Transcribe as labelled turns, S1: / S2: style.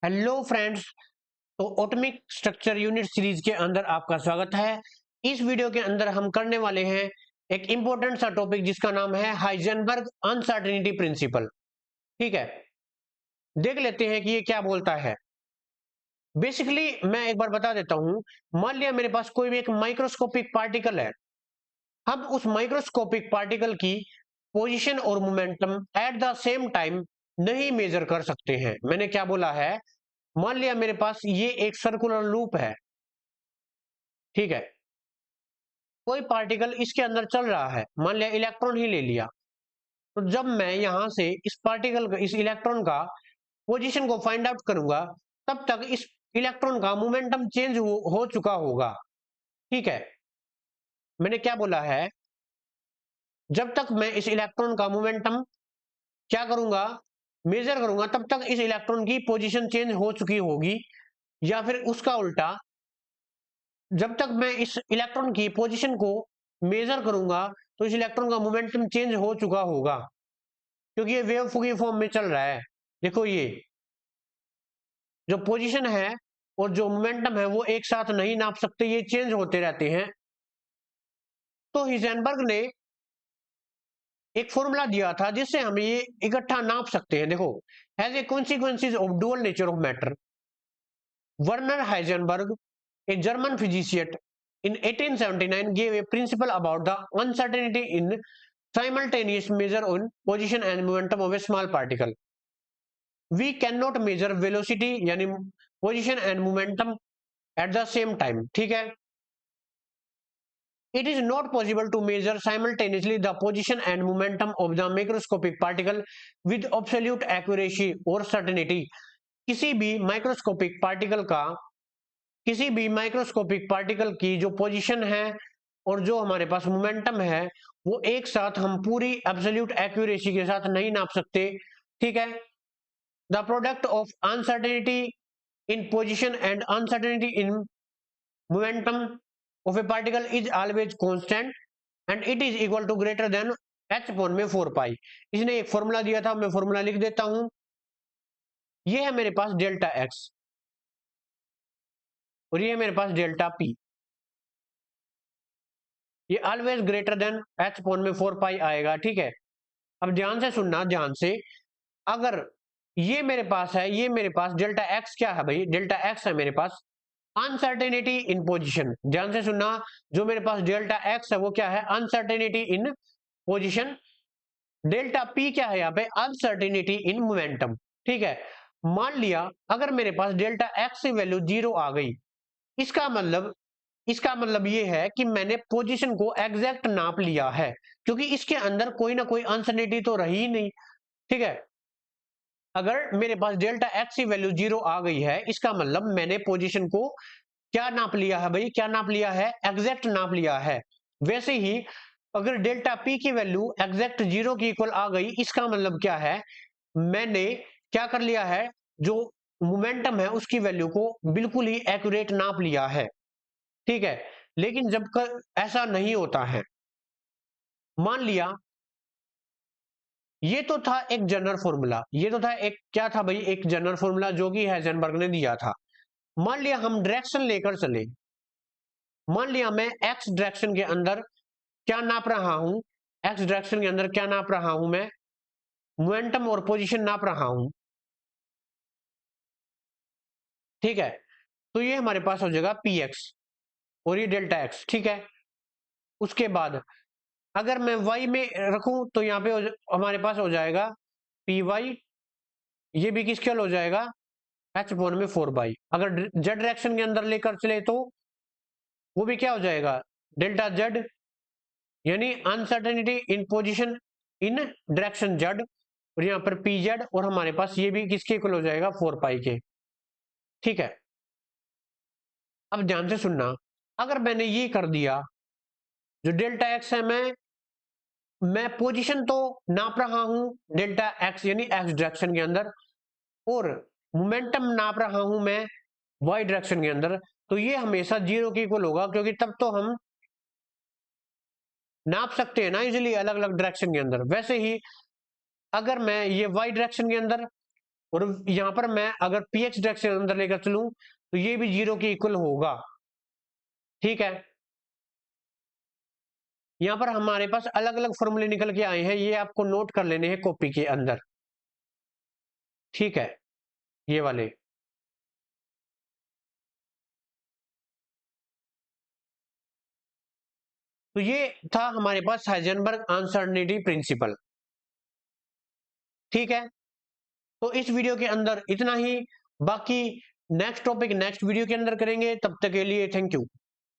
S1: Hello friends. तो atomic structure unit series के अंदर आपका स्वागत है। इस वीडियो के अंदर हम करने वाले हैं एक इंपॉर्टेंट सा टॉपिक जिसका नाम है हाइजेनबर्ग अनसर्टेनिटी प्रिंसिपल। ठीक है, देख लेते हैं कि ये क्या बोलता है। बेसिकली मैं एक बार बता देता हूं। मान लिया मेरे पास कोई भी एक माइक्रोस्कोपिक पार्टिकल है। हम उस माइक्रोस्कोपिक पार्टिकल की पोजीशन और momentum at the same time नहीं मेजर कर सकते हैं। मैंने क्या बोला है, मान लिया मेरे पास ये एक सर्कुलर लूप है। ठीक है, कोई पार्टिकल इसके अंदर चल रहा है, मान लिया इलेक्ट्रॉन ही ले लिया। तो जब मैं यहां से इस पार्टिकल का, इस इलेक्ट्रॉन का पोजीशन को फाइंड आउट करूंगा, तब तक इस इलेक्ट्रॉन का मोमेंटम चेंज हो चुका होगा। ठीक है, मैंने क्या बोला है, जब तक मैं इस इलेक्ट्रॉन का मोमेंटम क्या करूंगा, मेजर करूंगा, तब तक इस इलेक्ट्रॉन की पोजीशन चेंज हो चुकी होगी। या फिर उसका उल्टा, जब तक मैं इस इलेक्ट्रॉन की पोजीशन को मेजर करूंगा तो इस इलेक्ट्रॉन का मोमेंटम चेंज हो चुका होगा, क्योंकि ये वेव की फॉर्म में चल रहा है। देखो, ये जो पोजीशन है और जो मोमेंटम है वो एक साथ नहीं नाप सकते, ये चेंज होते रहते हैं। तो हिजेनबर्ग ने एक फॉर्मूला दिया था जिससे हम ये इकट्ठा नाप सकते हैं। देखो, has a consequences of dual nature of matter, Werner Heisenberg, a German physicist, in 1879 gave a principle about the uncertainty in simultaneous measure on position and momentum of a small particle. We cannot measure velocity यानी position and momentum at the same time. ठीक है, it is not possible to measure simultaneously the position and momentum of the microscopic particle with absolute accuracy or certainty. किसी भी microscopic particle का, किसी भी microscopic particle की जो position है और जो हमारे पास मोमेंटम है, वो एक साथ हम पूरी एब्सोल्यूट एक्यूरेसी के साथ नहीं नाप सकते। ठीक है, the product of uncertainty in position and uncertainty in momentum of a particle is always constant and it is equal to greater than H upon में 4 पाई। इसने एक फॉर्मूला दिया था, मैं फॉर्मूला लिख देता हूं। ये है मेरे पास डेल्टा एक्स और ये है मेरे पास डेल्टा पी। ये always greater than H upon में 4 पाई आएगा। ठीक है, अब ध्यान से सुनना, ध्यान से। अगर ये मेरे पास है, ये मेरे पास डेल्टा एक्स क्या है भाई, डेल्टा एक्स है मेरे पास अनसर्टेनिटी इन पोजीशन। ध्यान से सुनना, जो मेरे पास डेल्टा एक्स है वो क्या है, uncertainty in position. Delta P क्या है यहाँ पे, अनसर्टेनिटी इन मोमेंटम। ठीक है, मान लिया अगर मेरे पास डेल्टा एक्स की वैल्यू 0 आ गई, इसका मतलब, इसका मतलब ये है कि मैंने पोजीशन को एग्जैक्ट नाप लिया है, क्योंकि इसके अंदर कोई ना कोई अनसर्टेनिटी तो रही ही नहीं। ठीक है, अगर मेरे पास डेल्टा एक्स की वैल्यू 0 आ गई है, इसका मतलब मैंने पोजीशन को क्या नाप लिया है भाई, क्या नाप लिया है, एग्जैक्ट नाप लिया है। वैसे ही अगर डेल्टा पी की वैल्यू एग्जैक्ट 0 की इक्वल आ गई, इसका मतलब क्या है, मैंने क्या कर लिया है, जो मोमेंटम है उसकी वैल्यू को बिल्कुल ही एक्यूरेट नाप लिया है। ठीक है, लेकिन जब ऐसा नहीं होता है, मान लिया ये तो था एक जनरल फॉर्मूला, ये तो था एक, क्या था भाई, एक जनरल फॉर्मूला जो कि हाइजेनबर्ग ने दिया था। मान लिया हम डायरेक्शन लेकर चले, मान लिया मैं एक्स डायरेक्शन के अंदर क्या नाप रहा हूं, एक्स डायरेक्शन के अंदर क्या नाप रहा हूं, मैं मोमेंटम और पोजीशन नाप रहा हूं। ठीक है, तो ये हमारे पास हो जाएगा पी एक्स और ये डेल्टा एक्स। ठीक है, उसके बाद अगर मैं वाई में रखूं तो यहाँ पे हमारे पास हो जाएगा पी वाई, ये भी किसके हो जाएगा, एच अपॉन में 4 बाई। अगर जेड डायरेक्शन के अंदर लेकर चले तो वो भी क्या हो जाएगा, डेल्टा जेड, यानी uncertainty in position in direction Z, और यहाँ पर पी जेड, और हमारे पास ये भी किसके इक्वल हो जाएगा, 4 पाई के। ठीक है, अब ध्यान से सुनना, अगर मैंने ये कर दिया, जो डेल्टा एक्स है, मैं पोजीशन तो नाप रहा हूं डेल्टा एक्स यानी एक्स डायरेक्शन के अंदर, और मोमेंटम नाप रहा हूं मैं वाई डायरेक्शन के अंदर, तो ये हमेशा 0 के इक्वल होगा, क्योंकि तब तो हम नाप सकते हैं ना इजिली अलग अलग डायरेक्शन के अंदर। वैसे ही अगर मैं ये वाई डायरेक्शन के अंदर और यहां पर मैं अगर pH डायरेक्शन अंदर लेकर चलूं तो ये भी 0 के इक्वल होगा। ठीक है, यहां पर हमारे पास अलग अलग फॉर्मूले निकल के आए हैं, ये आपको नोट कर लेने हैं कॉपी के अंदर। ठीक है, ये वाले। तो ये था हमारे पास हाइजेनबर्ग अनसर्टेनिटी प्रिंसिपल। ठीक है, तो इस वीडियो के अंदर इतना ही। बाकी नेक्स्ट टॉपिक नेक्स्ट वीडियो के अंदर करेंगे, तब तक के लिए थैंक यू।